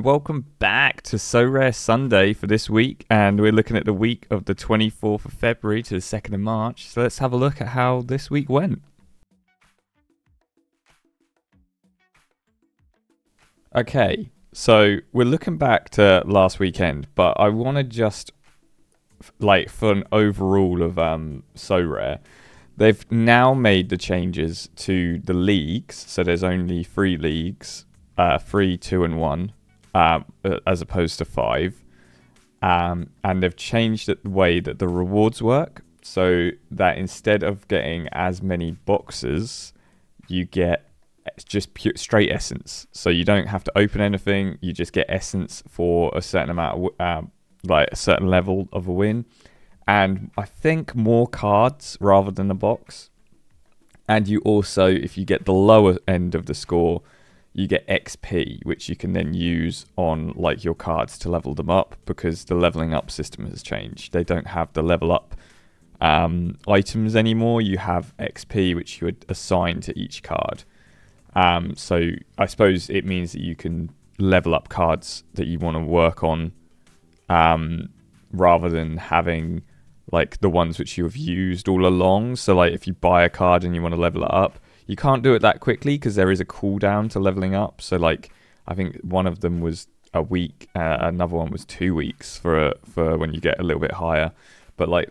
welcome back to Sorare Sunday for this week, and we're looking at the week of the 24th of February to the 2nd of March. So let's have a look at how this week went. Okay, so we're looking back to last weekend, but I want to just, for an overall of Sorare, they've now made the changes to the leagues, so there's only 3 leagues, 3, 2 and 1, as opposed to 5, and they've changed the way that the rewards work, so that instead of getting as many boxes, you get just straight essence. So you don't have to open anything, you just get essence for a certain amount of a certain level of a win, and I think more cards rather than a box. And you also, if you get the lower end of the score, you get XP, which you can then use on your cards to level them up, because the leveling up system has changed. They don't have the level up items anymore. You have XP, which you would assign to each card. So I suppose it means that you can level up cards that you want to work on, rather than having the ones which you have used all along. So if you buy a card and you want to level it up, you can't do it that quickly because there is a cooldown to leveling up. So I think one of them was a week, another one was 2 weeks for when you get a little bit higher. But I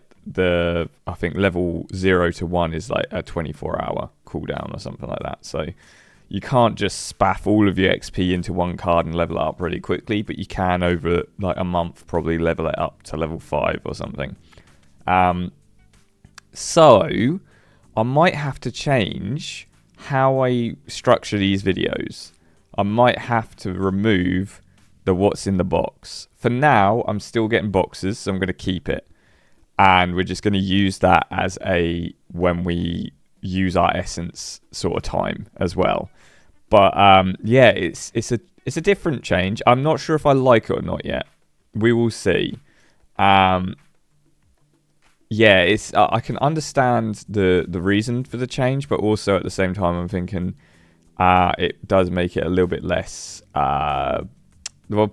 think level 0 to 1 is a 24-hour cooldown or something like that. So you can't just spaff all of your XP into one card and level it up really quickly, but you can over a month probably level it up to level 5 or something. So I might have to change how I structure these videos. I might have to remove the what's in the box. For now, I'm still getting boxes, so I'm going to keep it. And we're just going to use that as when we use our essence sort of time as well. But it's a different change. I'm not sure if I like it or not yet. We will see. I can understand the reason for the change, but also at the same time I'm thinking it does make it a little bit less.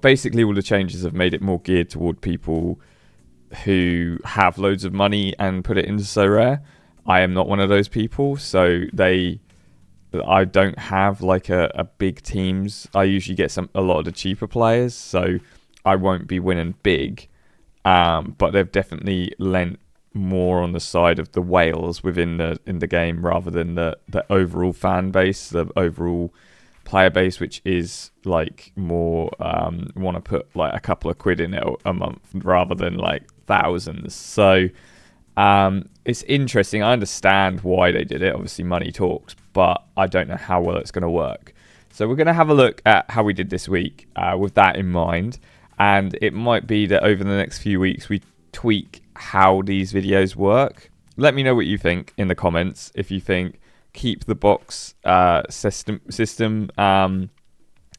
Basically all the changes have made it more geared toward people who have loads of money and put it into Sorare. I am not one of those people, so I don't have a big teams. I usually get a lot of the cheaper players, so I won't be winning big. But they've definitely lent more on the side of the whales in the game rather than the overall fan base, the overall player base, which is more want to put a couple of quid in it a month rather than thousands. So it's interesting. I understand why they did it. Obviously money talks, but I don't know how well it's going to work. So we're going to have a look at how we did this week with that in mind. And it might be that over the next few weeks we tweak how these videos work. Let me know what you think in the comments. If you think keep the box system,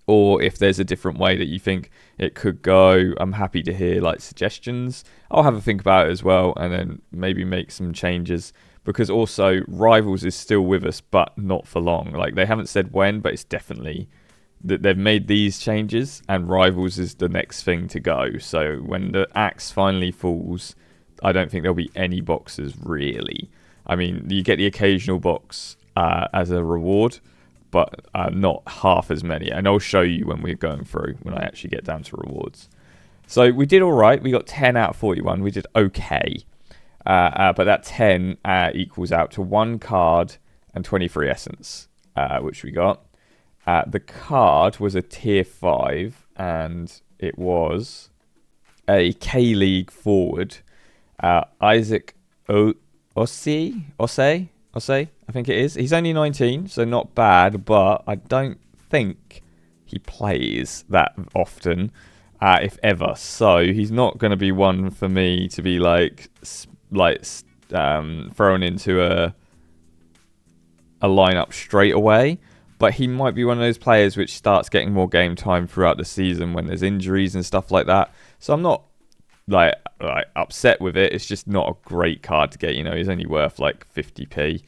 or if there's a different way that you think it could go. I'm happy to hear suggestions. I'll have a think about it as well, and then maybe make some changes, because also Rivals is still with us, but not for long. They haven't said when, but it's definitely that they've made these changes, and Rivals is the next thing to go. So when the axe finally falls, I don't think there'll be any boxes really. I mean, you get the occasional box as a reward, but not half as many. And I'll show you when we're going through, when I actually get down to rewards. So we did all right. We got 10 out of 41. We did okay. But that 10 equals out to 1 card and 23 essence, which we got. The card was a tier 5, and it was a K-League forward, Isaac Osei, I think it is. He's only 19, so not bad, but I don't think he plays that often, if ever. So he's not going to be one for me to be thrown into a lineup straight away. But he might be one of those players which starts getting more game time throughout the season when there's injuries and stuff like that. So I'm not upset with it. It's just not a great card to get. He's only worth 50p.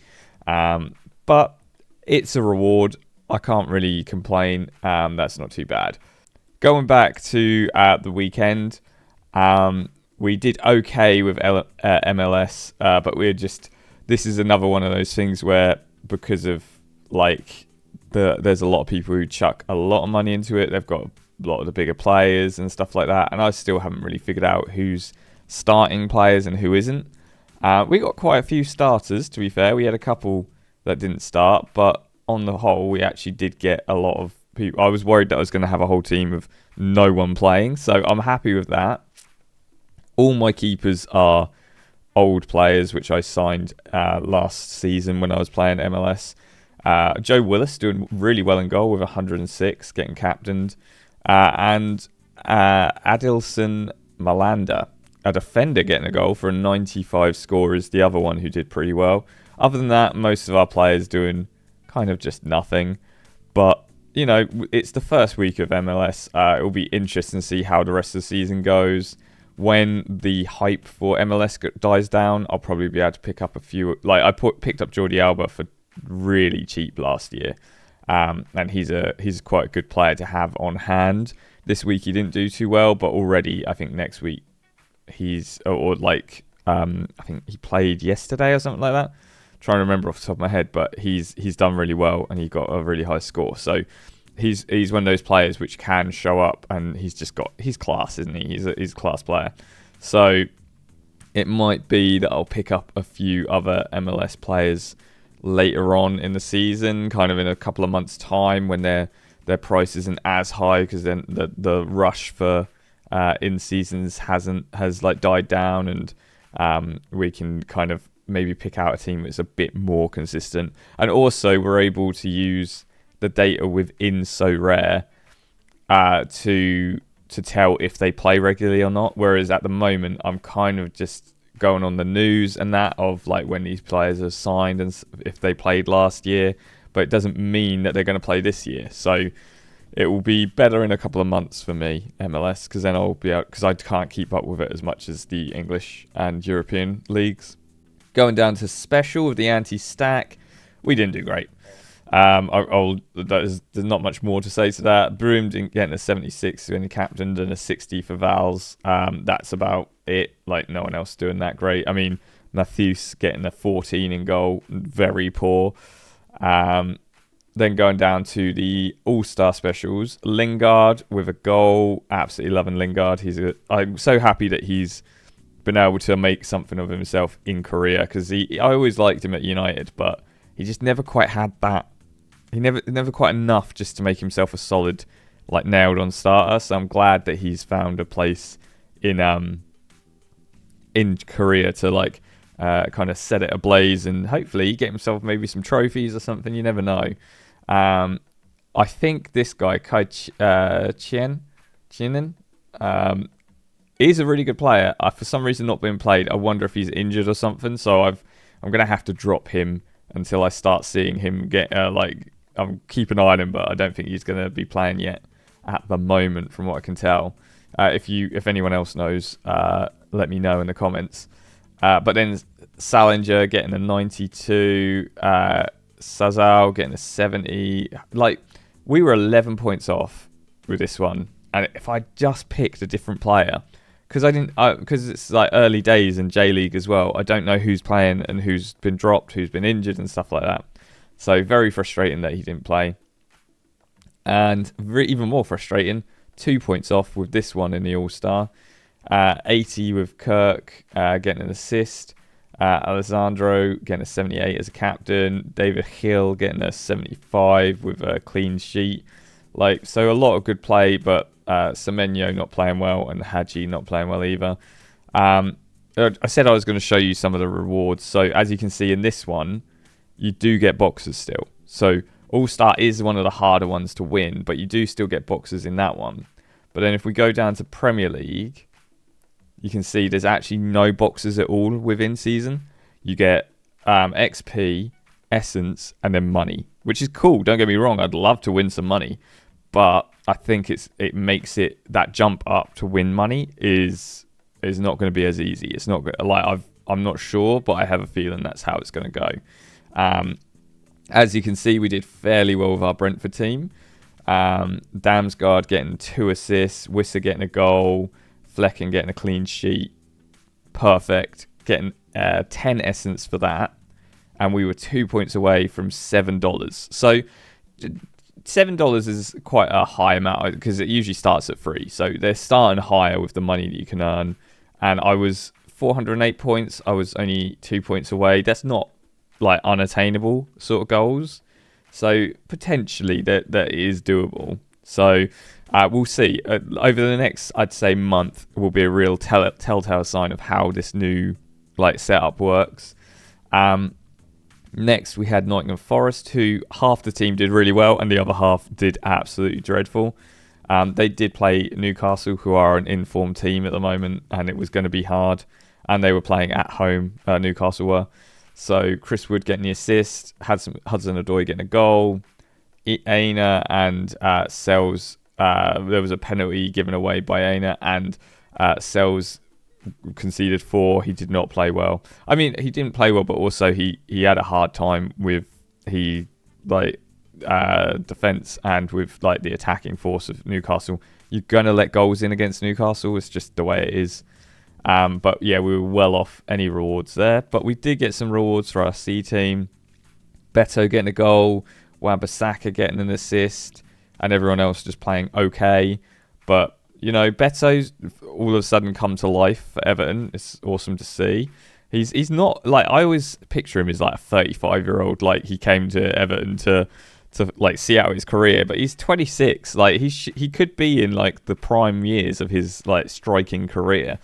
But it's a reward. I can't really complain. That's not too bad. Going back to the weekend, we did okay with MLS, but this is another one of those things where, because of like there's a lot of people who chuck a lot of money into it. They've got a lot of the bigger players and stuff like that, and I still haven't really figured out who's starting players and who isn't. We got quite a few starters, to be fair. We had a couple that didn't start, but on the whole, we actually did get a lot of people. I was worried that I was going to have a whole team of no one playing, so I'm happy with that. All my keepers are old players, which I signed last season when I was playing MLS. Joe Willis doing really well in goal with 106, getting captained. And Adilson Malanda, a defender, getting a goal for a 95 score, is the other one who did pretty well. Other than that, most of our players doing kind of just nothing. But, you know, it's the first week of MLS. It will be interesting to see how the rest of the season goes. When the hype for MLS dies down, I'll probably be able to pick up a few. Like, I picked up Jordi Alba for really cheap last year. And he's quite a good player to have on hand. This week he didn't do too well, but already I think next week I think he played yesterday or something like that. I'm trying to remember off the top of my head, but he's done really well and he got a really high score. So he's one of those players which can show up, and he's class, isn't he? He's a class player. So it might be that I'll pick up a few other MLS players later on in the season, kind of in a couple of months' time, when their price isn't as high, because then the rush for in seasons has like died down, and we can kind of maybe pick out a team that's a bit more consistent. And also we're able to use the data within Sorare to tell if they play regularly or not, whereas at the moment I'm kind of just going on the news and that of like when these players are signed and if they played last year, but it doesn't mean that they're going to play this year. So it will be better in a couple of months for me, MLS, because then I'll be out, because I can't keep up with it as much as the English and European leagues. Going down to special with the anti-stack, we didn't do great. There's not much more to say to that. Broom didn't get a 76 when he captained and a 60 for Vals. That's about it. Like, no one else doing that great. I mean, Matthews getting a 14 in goal, very poor. Then going down to the All-Star specials, Lingard with a goal. Absolutely loving Lingard. I'm so happy that he's been able to make something of himself in Korea, because I always liked him at United, but he just never quite had that. He never quite enough just to make himself a solid, like, nailed on starter. So I'm glad that he's found a place in Korea to like kind of set it ablaze and hopefully get himself maybe some trophies or something. You never know. I think this guy Kai Chienin is a really good player. For some reason not being played. I wonder if he's injured or something. So I'm gonna have to drop him until I start seeing him get I'm keeping an eye on him, but I don't think he's going to be playing yet at the moment, from what I can tell. If anyone else knows, let me know in the comments. But then Salinger getting a 92, Sazal getting a 70. Like, we were 11 points off with this one, and if I just picked a different player, because it's like early days in J League as well, I don't know who's playing and who's been dropped, who's been injured and stuff like that. So very frustrating that he didn't play. And even more frustrating, 2 points off with this one in the All-Star. 80 with Kirk getting an assist. Alessandro getting a 78 as a captain. David Hill getting a 75 with a clean sheet. So a lot of good play, but Semenyo not playing well and Hadji not playing well either. I said I was going to show you some of the rewards. So as you can see in this one, you do get boxes still. So All-Star is one of the harder ones to win, but you do still get boxes in that one. But then if we go down to Premier League, you can see there's actually no boxes at all within season. You get XP, Essence, and then money, which is cool. Don't get me wrong. I'd love to win some money, but I think it makes it, that jump up to win money is not going to be as easy. It's not like I'm not sure, but I have a feeling that's how it's going to go. As you can see, we did fairly well with our Brentford team. Damsgaard getting 2 assists, Wissa getting a goal, Flecken getting a clean sheet. Perfect. Getting 10 essence for that. And we were 2 points away from $7. So $7 is quite a high amount because it usually starts at 3. So they're starting higher with the money that you can earn. And I was 408 points. I was only 2 points away. That's not like unattainable sort of goals. So potentially that is doable. So we'll see. Over the next, I'd say, month will be a real telltale sign of how this new like setup works. Next, we had Nottingham Forest, who half the team did really well and the other half did absolutely dreadful. They did play Newcastle, who are an informed team at the moment, and it was going to be hard. And they were playing at home, Newcastle were. So Chris Wood getting the assist, Hudson-Odoi getting a goal, Aina and Sells. There was a penalty given away by Aina, and Sells conceded 4. He did not play well. I mean, he didn't play well, but also he had a hard time with defense and with like the attacking force of Newcastle. You're gonna let goals in against Newcastle. It's just the way it is. But yeah, we were well off any rewards there. But we did get some rewards for our C team. Beto getting a goal, Wan-Bissaka getting an assist, and everyone else just playing okay. But you know, Beto's all of a sudden come to life for Everton. It's awesome to see. He's not like, I always picture him as like a 35-year-old. Like he came to Everton to like see out his career, but he's 26. Like he could be in like the prime years of his like striking career.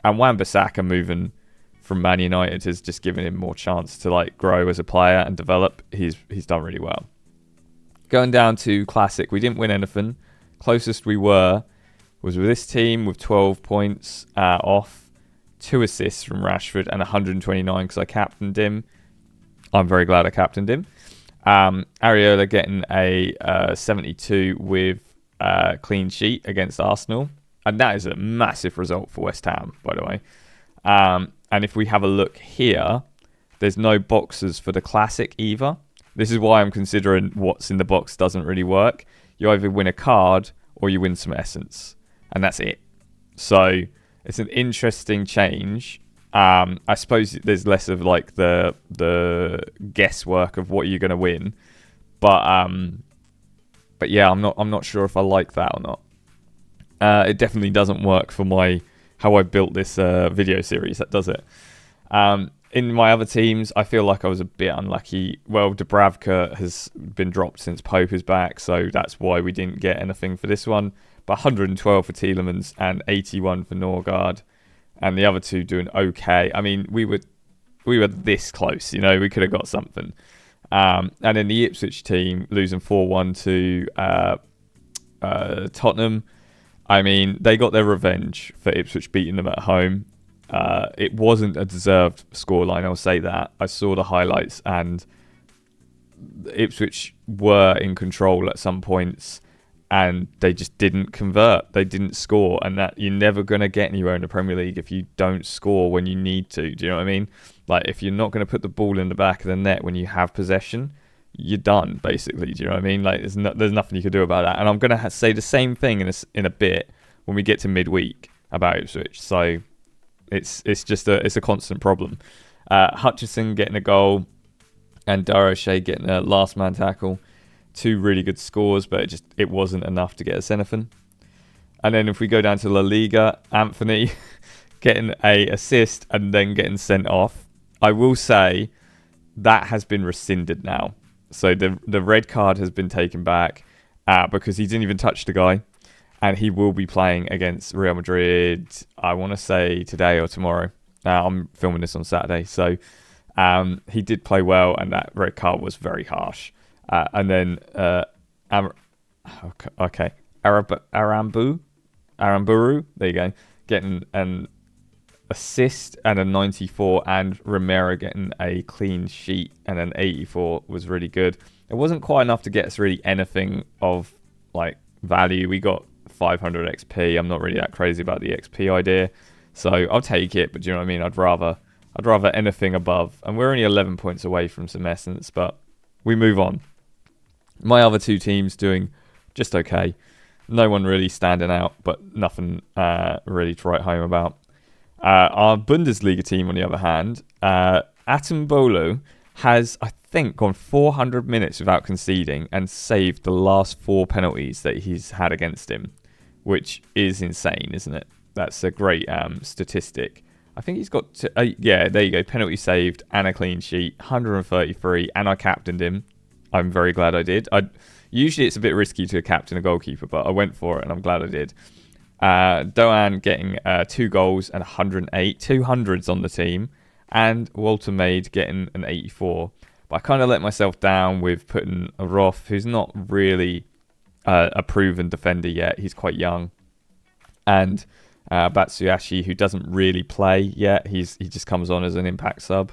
And Wan-Bissaka moving from Man United has just given him more chance to like grow as a player and develop. He's done really well. Going down to Classic, we didn't win anything. Closest we were was with this team with 12 points off, 2 assists from Rashford, and 129 because I captained him. I'm very glad I captained him. Areola getting a 72 with a clean sheet against Arsenal. And that is a massive result for West Ham, by the way. And if we have a look here, there's no boxes for the Classic either. This is why I'm considering what's in the box doesn't really work. You either win a card or you win some essence. And that's it. So it's an interesting change. I suppose there's less of like the guesswork of what you're going to win. But yeah, I'm not sure if I like that or not. It definitely doesn't work for how I built this video series. That does it. In my other teams, I feel like I was a bit unlucky. Well, Dubravka has been dropped since Pope is back, so that's why we didn't get anything for this one. But 112 for Tielemans and 81 for Norgard, and the other two doing okay. I mean, we were this close, you know, we could have got something. And in the Ipswich team, losing 4-1 to Tottenham. I mean, they got their revenge for Ipswich beating them at home. It wasn't a deserved scoreline, I'll say that. I saw the highlights and Ipswich were in control at some points and they just didn't convert. They didn't score, and that you're never going to get anywhere in the Premier League if you don't score when you need to. Do you know what I mean? Like, if you're not going to put the ball in the back of the net when you have possession, you're done, basically. Do you know what I mean? Like, there's nothing you can do about that. And I'm going to say the same thing in a bit when we get to midweek about Ipswich. So it's just a constant problem. Hutchison getting a goal and Daroshay getting a last man tackle. 2 really good scores, but it wasn't enough to get us anything. And then if we go down to La Liga, Anthony getting a assist and then getting sent off. I will say that has been rescinded now. So the red card has been taken back because he didn't even touch the guy. And he will be playing against Real Madrid, I want to say today or tomorrow. I'm filming this on Saturday. So he did play well, and that red card was very harsh. And then Aramburu, there you go, getting an assist and a 94, and Romero getting a clean sheet and an 84 was really good. It wasn't quite enough to get us really anything of like value. We got 500 XP. I'm not really that crazy about the XP idea, so I'll take it. But do you know what I mean? I'd rather anything above. And we're only 11 points away from some essence, but we move on. My other two teams doing just okay. No one really standing out, but nothing really to write home about. Our Bundesliga team, on the other hand, Atom Bolo has, I think, gone 400 minutes without conceding and saved the last 4 penalties that he's had against him, which is insane, isn't it? That's a great statistic. I think he's got, yeah, there you go, penalty saved and a clean sheet, 133, and I captained him. I'm very glad I did. Usually it's a bit risky to captain a goalkeeper, but I went for it, and I'm glad I did. Doan getting 2 goals and 108, 200s on the team, and Walter Maid getting an 84. But I kind of let myself down with putting a Roth, who's not really a proven defender yet. He's quite young. And Batsuyashi, who doesn't really play yet. He just comes on as an impact sub.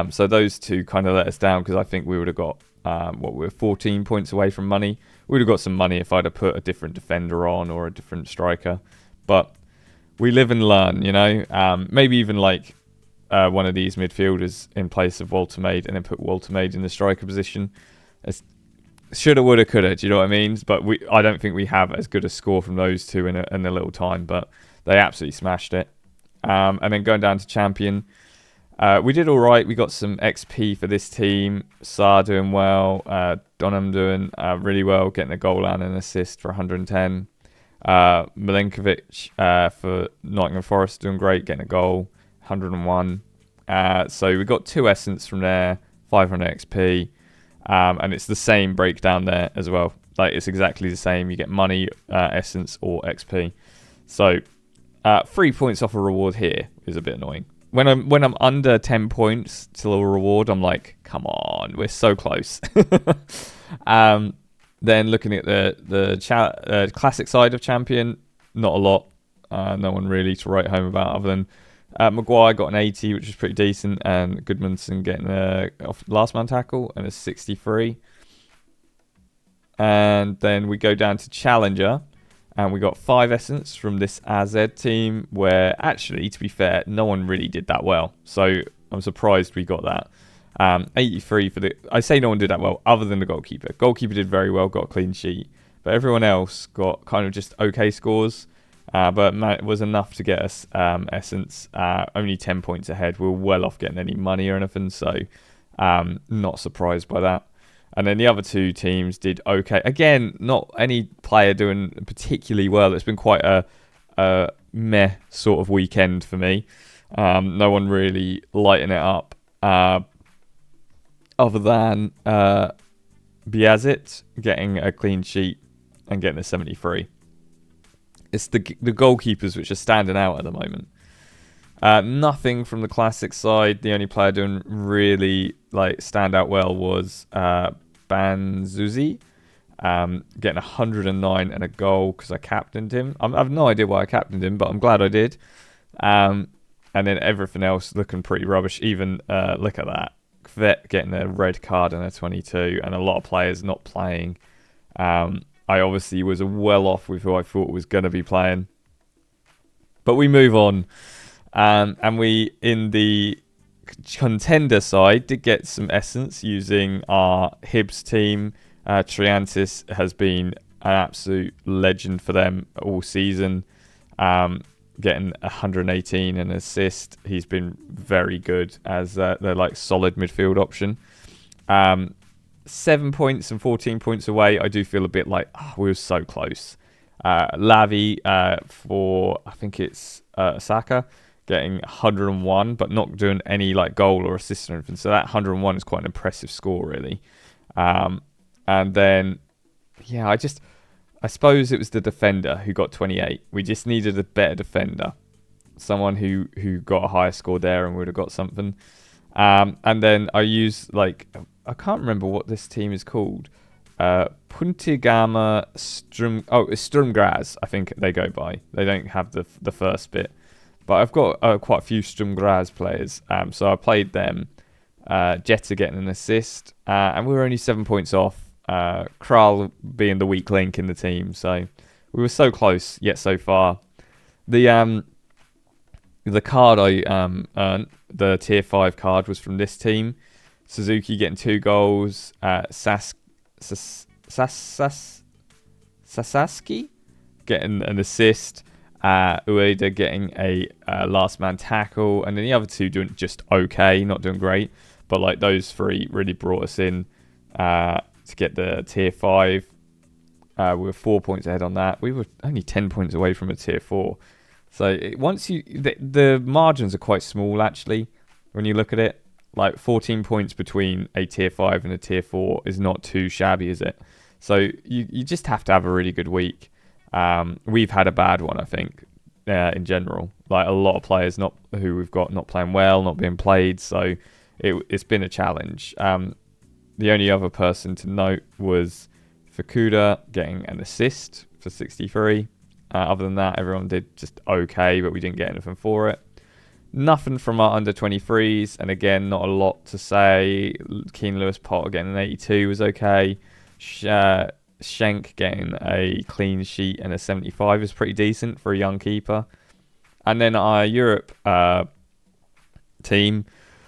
So those two kind of let us down, because I think we would have got, we were 14 points away from money. We would have got some money if I'd have put a different defender on or a different striker. But we live and learn, you know. Maybe even like one of these midfielders in place of Walter Maid, and then put Walter Maid in the striker position. Shoulda, woulda, coulda. Do you know what I mean? But I don't think we have as good a score from those two in a little time. But they absolutely smashed it. And then going down to champion, we did all right. We got some XP for this team. Saar doing well. Donham doing really well, getting a goal and an assist for 110. Milenkovic for Nottingham Forest doing great, getting a goal, 101. So we got 2 essence from there, 500 XP. And it's the same breakdown there as well. Like, it's exactly the same. You get money, essence, or XP. So 3 points off a reward here is a bit annoying. When I'm under 10 points to a reward, I'm like, come on, we're so close. Then looking at the classic side of champion, not a lot. No one really to write home about, other than Maguire got an 80, which is pretty decent, and Goodmanson getting a last man tackle and a 63. And then we go down to challenger, and we got 5 essence from this AZ team, where actually, to be fair, no one really did that well. So I'm surprised we got that. 83 for I say no one did that well, other than the goalkeeper. Goalkeeper did very well, got a clean sheet. But everyone else got kind of just okay scores. But it was enough to get us essence. Only 10 points ahead. We were well off getting any money or anything. So not surprised by that. And then the other 2 teams did okay. Again, not any player doing particularly well. It's been quite a meh sort of weekend for me. No one really lighting it up. Other than Biazit getting a clean sheet and getting a 73. It's the goalkeepers which are standing out at the moment. Nothing from the classic side. The only player doing really stand out well was Banzuzi, getting 109 and a goal because I captained him. I have no idea why I captained him, but I'm glad I did. And then everything else looking pretty rubbish. Even look at that. Kvet getting a red card and a 22, and a lot of players not playing. I obviously was well off with who I thought was going to be playing. But we move on. And we, in the contender side, did get some essence using our Hibs team. Triantis has been an absolute legend for them all season. Getting 118 and an assist. He's been very good as their solid midfield option. 7 points and 14 points away. I do feel a bit like we were so close. Lavi for, I think it's Saka, getting 101, but not doing any goal or assist or anything. So that 101 is quite an impressive score, really. And then, yeah, I suppose it was the defender who got 28. We just needed a better defender. Someone who got a higher score there, and we would have got something. And then I used, I can't remember what this team is called. Puntigama Sturmgras, I think they go by. They don't have the first bit. But I've got quite a few Sturmgras players. So I played them. Jetta getting an assist. And we were only 7 points off. Kral being the weak link in the team. So we were so close, yet so far. The card I earned, the tier 5 card, was from this team. Suzuki getting 2 goals. Sasaski getting an assist. Ueda getting a last man tackle, and then the other two doing just okay, not doing great, but like those three really brought us in to get the tier 5. We were 4 points ahead on that. We were only 10 points away from a tier 4. So once the margins are quite small actually when you look at it. Like 14 points between a tier 5 and a tier 4 is not too shabby, is it? So you just have to have a really good week. We've had a bad one, I think, in general. Like a lot of players who we've got not playing well, not being played. So it's been a challenge. The only other person to note was Fukuda getting an assist for 63. Other than that, everyone did just okay, but we didn't get anything for it. Nothing from our under 23s, and again, not a lot to say. Keen Lewis Potter getting an 82 was okay. Schenk getting a clean sheet and a 75 is pretty decent for a young keeper. And then our Europe team,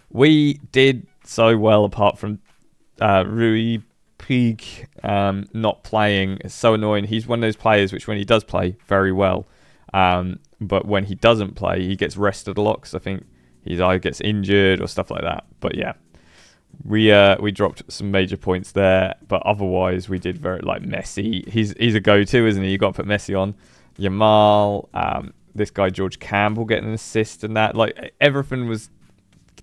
we did so well apart from Rui Puig not playing. It's so annoying. He's one of those players which when he does play, very well. But when he doesn't play, he gets rested a lot because I think he either gets injured or stuff like that. But yeah, we dropped some major points there. But otherwise, we did very like Messi. He's a go-to, isn't he? You got to put Messi on. Yamal, this guy George Campbell getting an assist and that. Like everything was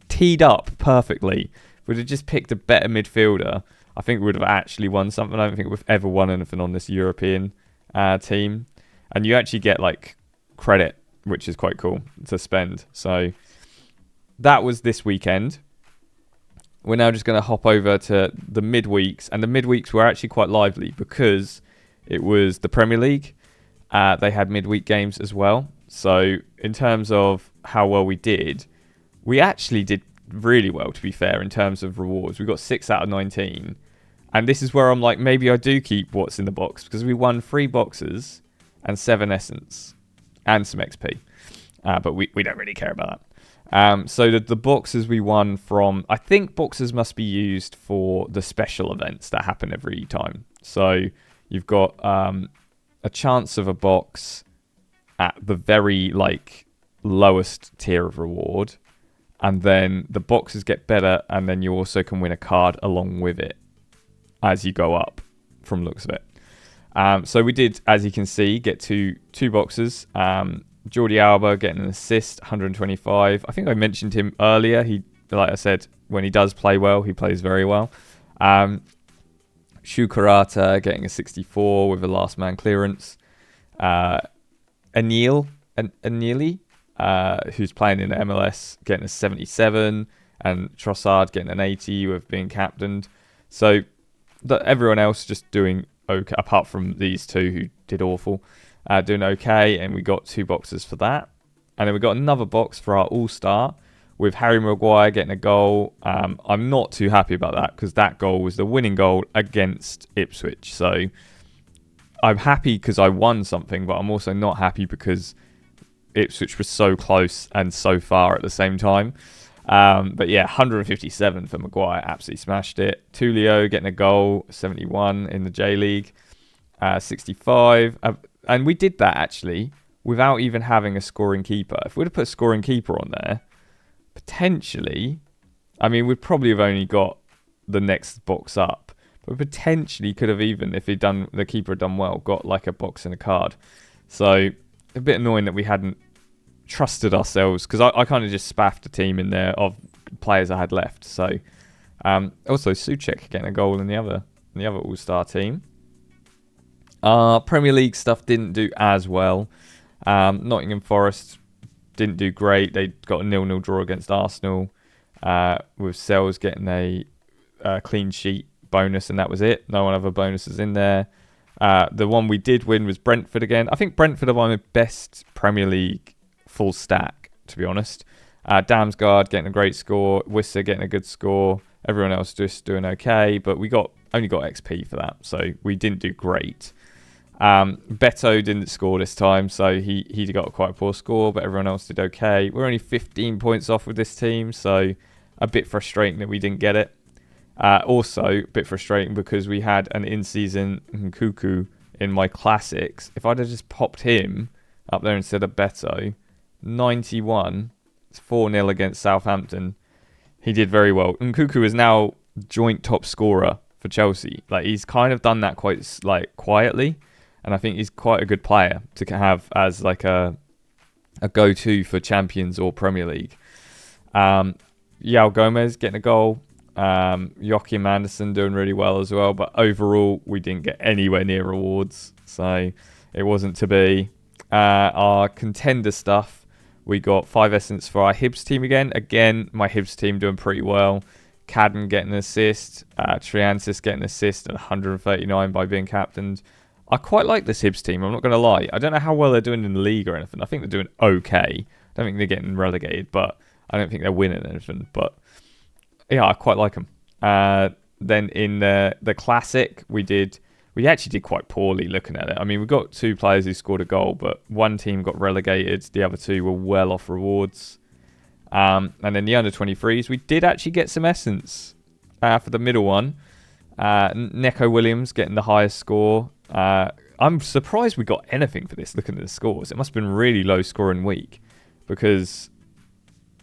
teed up perfectly. If we'd have just picked a better midfielder, I think we would have actually won something. I don't think we've ever won anything on this European team. And you actually get like credit, which is quite cool to spend. So that was this weekend. We're now just going to hop over to the midweeks. And the midweeks were actually quite lively because it was the Premier League. They had midweek games as well. So in terms of how well we did, we actually did really well, to be fair, in terms of rewards. We got 6 out of 19. And this is where I'm like, maybe I do keep what's in the box because we won 3 boxes and 7 essence and some XP. But we don't really care about that. So the boxes we won from, I think boxes must be used for the special events that happen every time. So you've got a chance of a box at the very like lowest tier of reward. And then the boxes get better and then you also can win a card along with it as you go up from looks of it. So we did, as you can see, get two boxes. Jordi Alba getting an assist, 125. I think I mentioned him earlier. He, like I said, when he does play well, he plays very well. Shu Karata getting a 64 with a last man clearance. Anili, who's playing in the MLS, getting a 77. And Trossard getting an 80 with being captained. So everyone else just doing okay, apart from these two who did awful, doing okay, and we got 2 boxes for that. And then we got another box for our All-Star with Harry Maguire getting a goal. I'm not too happy about that because that goal was the winning goal against Ipswich. So I'm happy because I won something, but I'm also not happy because Ipswich was so close and so far at the same time. But yeah, 157 for Maguire, absolutely smashed it. Tulio getting a goal, 71 in the J League, 65. And we did that actually without even having a scoring keeper. If we'd have put a scoring keeper on there, potentially, I mean, we'd probably have only got the next box up, but potentially could have even, if the keeper had done well, got like a box and a card. So a bit annoying that we hadn't trusted ourselves because I kind of just spaffed a team in there of players I had left. So also Souček getting a goal in the other All-Star team. Premier League stuff didn't do as well. Nottingham Forest didn't do great. They got a 0-0 draw against Arsenal with Sells getting a clean sheet bonus, and that was it. No one other bonuses in there. The one we did win was Brentford again. I think Brentford are my best Premier League full stack, to be honest. Damsgaard getting a great score, Wisser getting a good score, everyone else just doing okay, but we only got XP for that, so we didn't do great. Beto didn't score this time, so he got quite a poor score, but everyone else did okay. We're only 15 points off with this team, so a bit frustrating that we didn't get it. Also, a bit frustrating because we had an in-season Nkuku in my classics. If I'd have just popped him up there instead of Beto, 91, it's 4-0 against Southampton. He did very well. Nkunku is now joint top scorer for Chelsea. Like, he's kind of done that quite like quietly, and I think he's quite a good player to have as like a go-to for Champions or Premier League. Yao Gomez getting a goal. Joachim Andersen doing really well as well, but overall we didn't get anywhere near rewards, so it wasn't to be. Our contender stuff, we got 5 essence for our Hibs team again my Hibs team doing pretty well. Cadden getting an assist, Triantis getting an assist at 139 by being captained. I quite like this Hibs team, I'm not going to lie. I don't know how well they're doing in the league or anything. I think they're doing okay. I don't think they're getting relegated, but I don't think they're winning anything, but yeah, I quite like them. Then in the Classic, we actually did quite poorly looking at it. I mean, we got 2 players who scored a goal, but one team got relegated. The other 2 were well off rewards. And then the under-23s, we did actually get some essence for the middle one. Neco Williams getting the highest score. I'm surprised we got anything for this, looking at the scores. It must have been a really low scoring week because,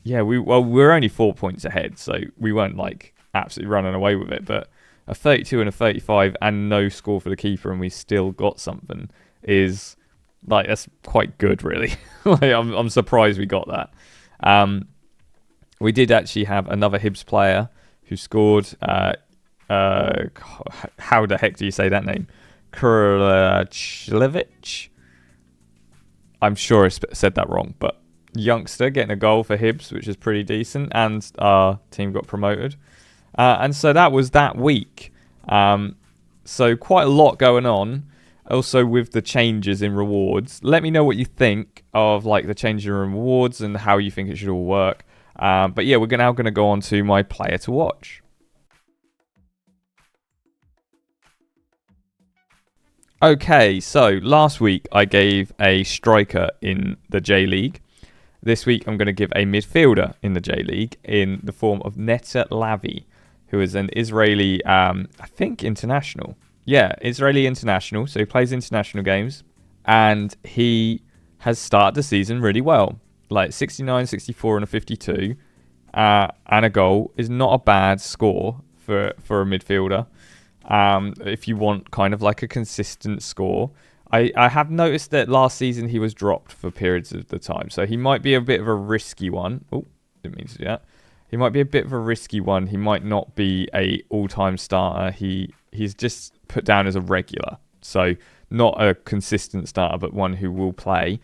yeah, we're only 4 points ahead, so we weren't like absolutely running away with it. But a 32 and a 35 and no score for the keeper, and we still got something is like, that's quite good, really. Like, I'm surprised we got that. We did actually have another Hibs player who scored. How the heck do you say that name? Kurlachlevic? I'm sure I said that wrong, but youngster getting a goal for Hibs, which is pretty decent, and our team got promoted. And so that was that week. So quite a lot going on. Also with the changes in rewards. Let me know what you think of like the changes in rewards and how you think it should all work. But yeah, we're now going to go on to my player to watch. Okay, so last week I gave a striker in the J League. This week I'm going to give a midfielder in the J League in the form of Neta Lavi, who is an Israeli, I think, international. Yeah, Israeli international. So he plays international games. And he has started the season really well. Like 69, 64 and a 52. And a goal is not a bad score for a midfielder. If you want kind of like a consistent score. I have noticed that last season he was dropped for periods of the time. So he might be a bit of a risky one. Oh, didn't mean to do that. He might be a bit of a risky one. He might not be a all-time starter. He's just put down as a regular. So not a consistent starter, but one who will play.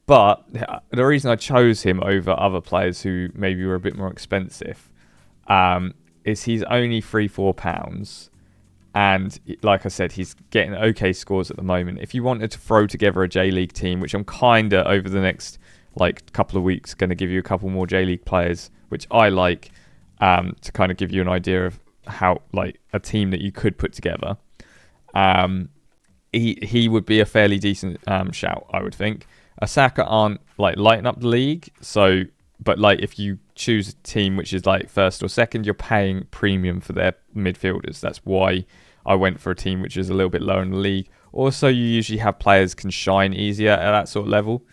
But the reason I chose him over other players who maybe were a bit more expensive is he's only £3-4. And like I said, he's getting okay scores at the moment. If you wanted to throw together a J-League team, which I'm kind of over the next like couple of weeks going to give you a couple more J-League players, which I like to kind of give you an idea of how like a team that you could put together. He would be a fairly decent shout, I would think. Osaka aren't like lighting up the league, so but like if you choose a team which is like first or second, you're paying premium for their midfielders. That's why I went for a team which is a little bit lower in the league. Also, you usually have players can shine easier at that sort of level.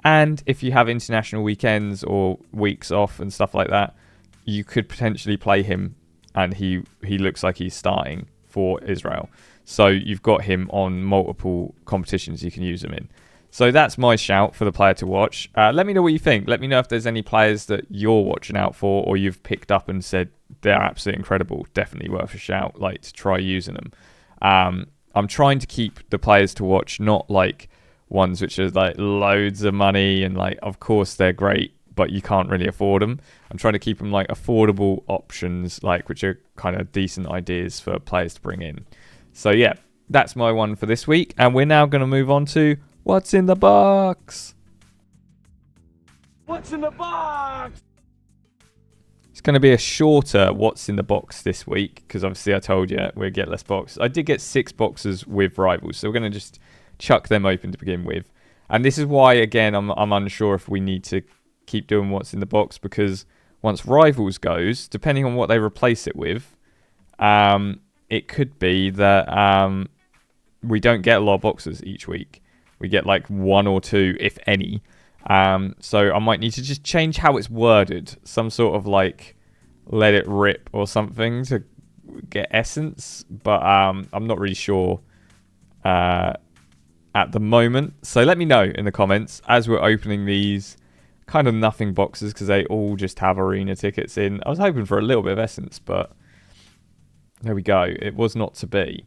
And if you have international weekends or weeks off and stuff like that, you could potentially play him and he looks like he's starting for Israel. So you've got him on multiple competitions you can use him in. So that's my shout for the player to watch. Let me know what you think. Let me know if there's any players that you're watching out for or you've picked up and said they're absolutely incredible. Definitely worth a shout, like to try using them. I'm trying to keep the players to watch not like ones which are like loads of money and like of course they're great but you can't really afford them. I'm trying to keep them like affordable options, like which are kind of decent ideas for players to bring in. So yeah, that's my one for this week, and we're now going to move on to What's in the Box. What's in the box? It's going to be a shorter What's in the Box this week because obviously I told you we'll get less boxes. I did get 6 boxes with rivals, so we're going to just chuck them open to begin with. And this is why, again, I'm unsure if we need to keep doing What's in the Box, because once rivals goes, depending on what they replace it with, it could be that we don't get a lot of boxes each week. We get like 1 or 2, if any. So I might need to just change how it's worded. Some sort of like let it rip or something to get essence. But I'm not really sure at the moment. So let me know in the comments as we're opening these kind of nothing boxes, because they all just have arena tickets in. I was hoping for a little bit of essence, but there we go. It was not to be.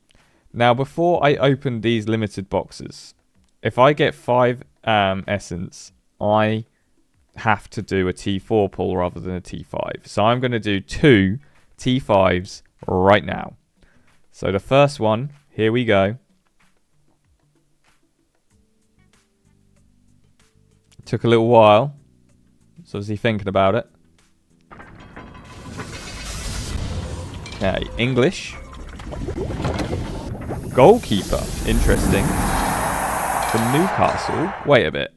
Now, before I open these limited boxes, if I get 5 essence, I have to do a T4 pull rather than a T5. So I'm going to do 2 T5s right now. So the first one, here we go. Took a little while. So is he thinking about it? Okay, English. Goalkeeper. Interesting. For Newcastle. Wait a bit.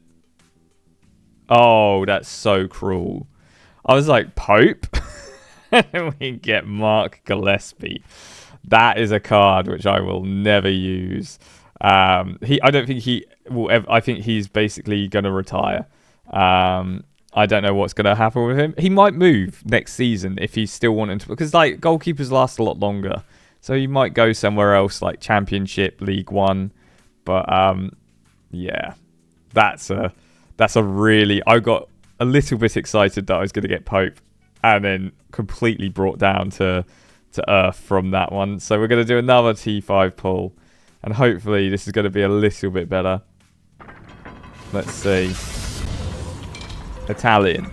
Oh, that's so cruel. I was like, Pope? We get Mark Gillespie. That is a card which I will never use. I don't think he will ever. I think he's basically going to retire. I don't know what's going to happen with him. He might move next season if he's still wanting to, because like goalkeepers last a lot longer. So he might go somewhere else like Championship, League One. But yeah, that's a really. I got a little bit excited that I was going to get Pope, and then completely brought down to earth from that one. So we're going to do another T5 pull, and hopefully this is going to be a little bit better. Let's see. Italian.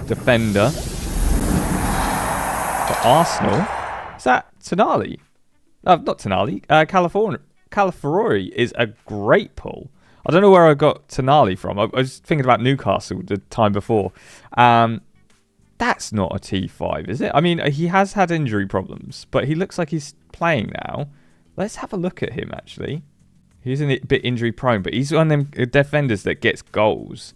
Defender. For Arsenal. Is that Tonali? Not Tonali. Calafiori is a great pull. I don't know where I got Tonali from. I was thinking about Newcastle the time before. That's not a T5, is it? I mean, he has had injury problems, but he looks like he's playing now. Let's have a look at him, actually. He's a bit injury prone, but he's one of them defenders that gets goals.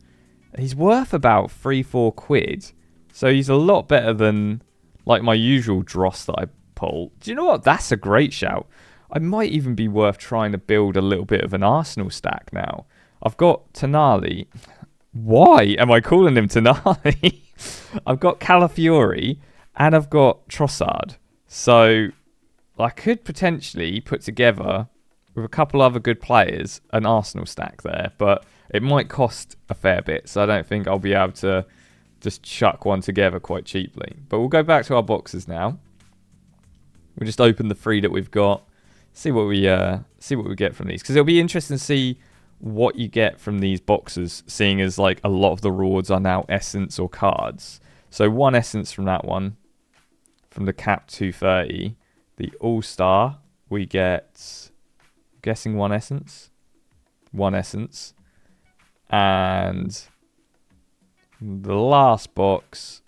He's worth about 3-4 quid. So he's a lot better than like my usual dross that I pull. Do you know what? That's a great shout. I might even be worth trying to build a little bit of an Arsenal stack now. I've got Tonali. Why am I calling him Tonali? I've got Calafiori and I've got Trossard. So I could potentially put together, with a couple other good players, an Arsenal stack there, but it might cost a fair bit, so I don't think I'll be able to just chuck one together quite cheaply. But we'll go back to our boxes now. We'll just open the 3 that we've got, see what we get from these, because it'll be interesting to see what you get from these boxes, seeing as like a lot of the rewards are now essence or cards. So 1 essence from that one, from the cap 230, the All-Star, we get, I'm guessing 1 essence, and the last box,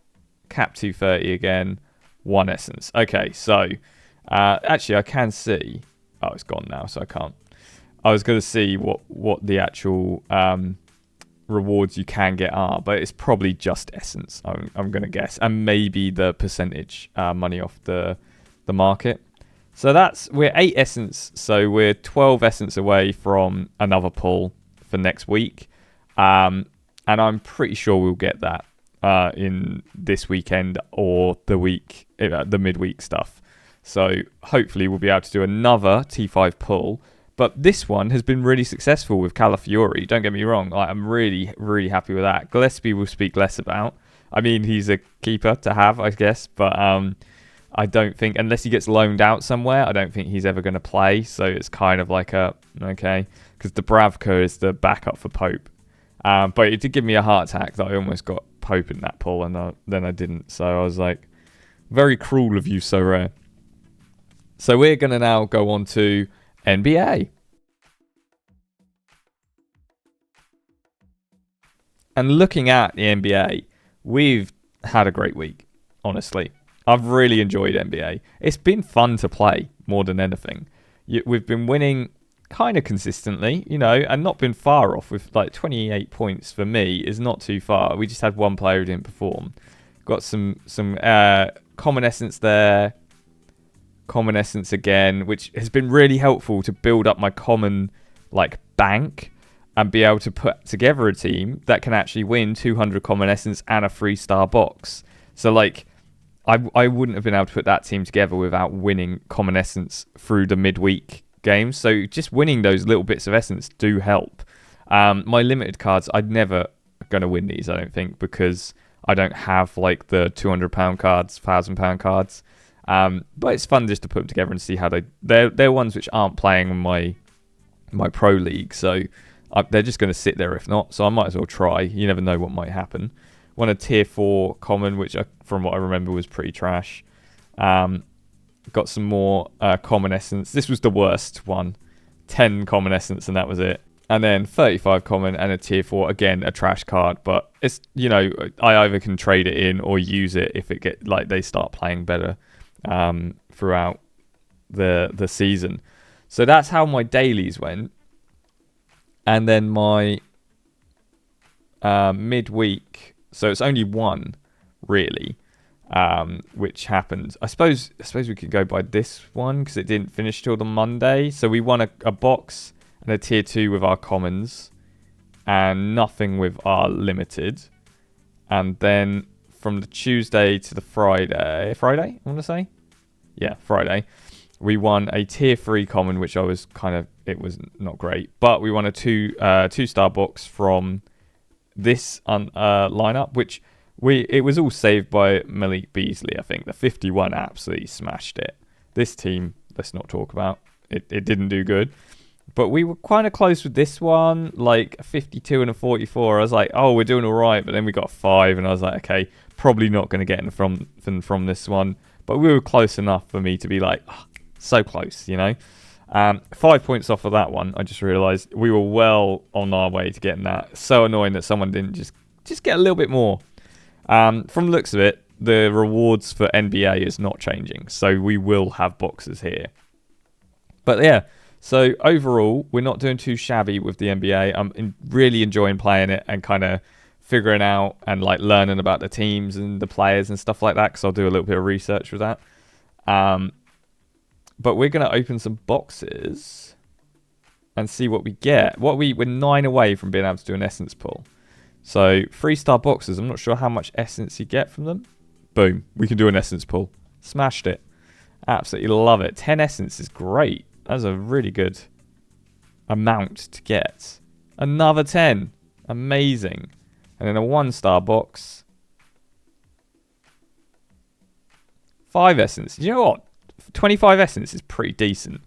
cap 230 again, 1 essence. Okay, so actually I can see, oh, it's gone now, so I can't. I was going to see what the actual rewards you can get are, but it's probably just essence, I'm going to guess, and maybe the percentage money off the market. So we're 8 essence, so we're 12 essence away from another pull for next week, and I'm pretty sure we'll get that in this weekend or the midweek stuff. So hopefully we'll be able to do another T5 pull. But this one has been really successful with Calafiori. Don't get me wrong. I'm really, really happy with that. Gillespie will speak less about. I mean, he's a keeper to have, I guess. But I don't think, unless he gets loaned out somewhere, I don't think he's ever going to play. So it's kind of like okay. Because Dubravka is the backup for Pope. But it did give me a heart attack that I almost got Pope in that pull. And then I didn't. So I was like, very cruel of you, Sorare. So we're going to now go on to NBA. And looking at the NBA, we've had a great week, honestly. I've really enjoyed NBA. It's been fun to play more than anything. We've been winning kind of consistently, and not been far off with like 28 points for me is not too far. We just had one player who didn't perform. Got some common essence there. common essence again, which has been really helpful to build up my common like bank and be able to put together a team that can actually win 200 common essence and a 3-star box. So like I wouldn't have been able to put that team together without winning common essence through the midweek games. So just winning those little bits of essence do help. My limited cards, I'd never going to win these, I don't think, because I don't have like the £200 cards, £1,000 cards. But it's fun just to put them together and see how they're ones which aren't playing in my pro league, so they're just going to sit there if not. So I might as well try. You never know what might happen. Won a tier 4 common, which from what I remember was pretty trash. Got some more common essence. This was the worst one. 10 common essence and that was it. And then 35 common and a tier 4, again, a trash card. But it's, I either can trade it in or use it if they start playing better throughout the season. So that's how my dailies went. And then my midweek, so it's only one really, which happened. I suppose we could go by this one because it didn't finish till the Monday. So we won a box and a tier 2 with our commons and nothing with our limited. And then from the Tuesday to the Friday, I want to say? Yeah, Friday. We won a tier 3 common, which it was not great. But we won a 2-star box from this lineup, which it was all saved by Malik Beasley, I think. The 51 absolutely smashed it. This team, let's not talk about. It didn't do good. But we were kind of close with this one, like a 52 and a 44. I was like, oh, we're doing all right. But then we got a 5, and I was like, okay, probably not going to get anything from this one. But we were close enough for me to be like, oh, so close, 5 points off of that one. I just realised we were well on our way to getting that. So annoying that someone didn't just get a little bit more. From the looks of it, the rewards for NBA is not changing. So we will have boxes here. But yeah. So overall, we're not doing too shabby with the NBA. I'm really enjoying playing it and kind of figuring out and like learning about the teams and the players and stuff like that, because I'll do a little bit of research with that. But we're going to open some boxes and see what we get. We're 9 away from being able to do an essence pull. So 3-star boxes, I'm not sure how much essence you get from them. Boom, we can do an essence pull. Smashed it. Absolutely love it. 10 essence is great. That's a really good amount to get. Another 10. Amazing. And then a 1-star box. 5 essence. You know what? 25 essence is pretty decent.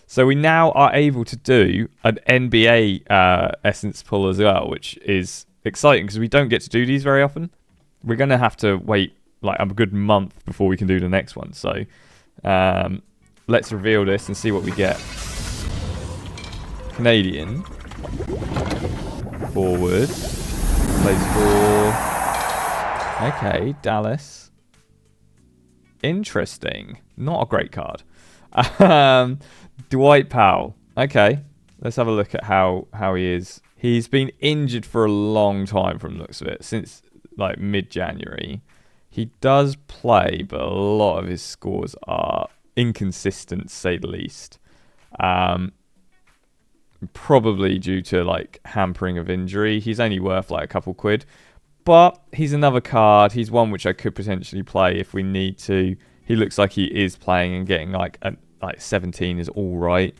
So we now are able to do an NBA essence pull as well, which is exciting because we don't get to do these very often. We're going to have to wait like a good month before we can do the next one. So let's reveal this and see what we get. Canadian. Forward. Plays for... Okay, Dallas. Interesting. Not a great card. Dwight Powell. Okay, let's have a look at how he is. He's been injured for a long time from the looks of it, since like mid-January. He does play, but a lot of his scores are inconsistent, to say the least. Probably due to like hampering of injury. He's only worth like a couple quid, but he's another card. He's one which I could potentially play if we need to. He looks like he is playing and getting like 17 is all right.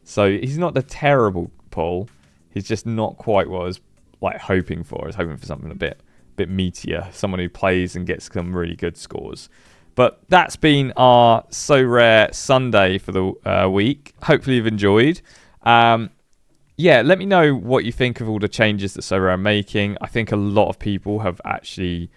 So he's not the terrible pull. He's just not quite what I was like hoping for. I was hoping for something a bit meatier, someone who plays and gets some really good scores. But that's been our Sorare Sunday for the week. Hopefully you've enjoyed. Yeah, let me know what you think of all the changes that Sorare are making. I think a lot of people have actually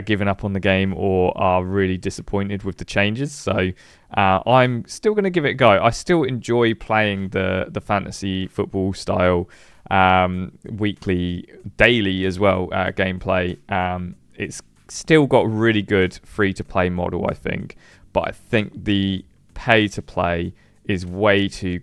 given up on the game or are really disappointed with the changes. So I'm still going to give it a go. I still enjoy playing the fantasy football style weekly, daily as well gameplay. It's still got a really good free-to-play model, I think. But I think the pay-to-play is way too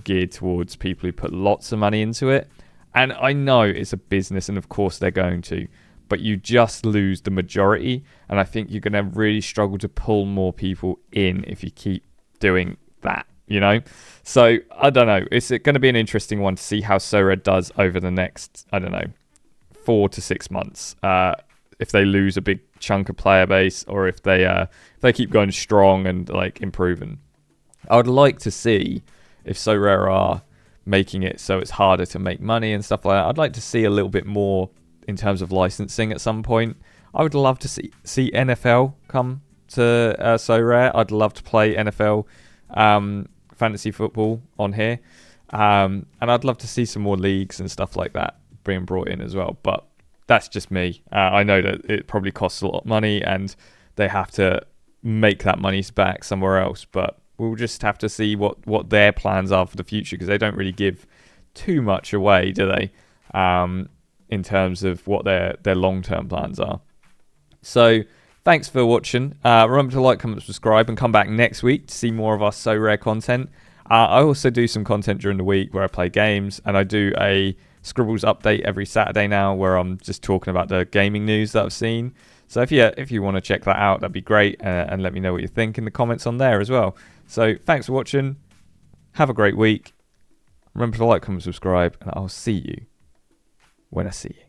geared towards people who put lots of money into it. And I know it's a business, and of course they're going to, but you just lose the majority. And I think you're going to really struggle to pull more people in if you keep doing that, you know? So I don't know. It's going to be an interesting one to see how Sorare does over the next, I don't know, 4 to 6 months. If they lose a big chunk of player base, or if they keep going strong and like improving. I would like to see if Sorare are making it so it's harder to make money and stuff like that. I'd like to see a little bit more in terms of licensing at some point. I would love to see NFL come to Sorare. I'd love to play NFL fantasy football on here. And I'd love to see some more leagues and stuff like that being brought in as well. But that's just me. I know that it probably costs a lot of money and they have to make that money back somewhere else. But we'll just have to see what their plans are for the future, because they don't really give too much away, do they? In terms of what their long-term plans are. So thanks for watching. Remember to like, comment, subscribe, and come back next week to see more of our Sorare content. I also do some content during the week where I play games, and I do a Scribbles update every Saturday now where I'm just talking about the gaming news that I've seen. So if you want to check that out, that'd be great, and let me know what you think in the comments on there as well. So thanks for watching. Have a great week. Remember to like, comment, subscribe, and I'll see you when I see you.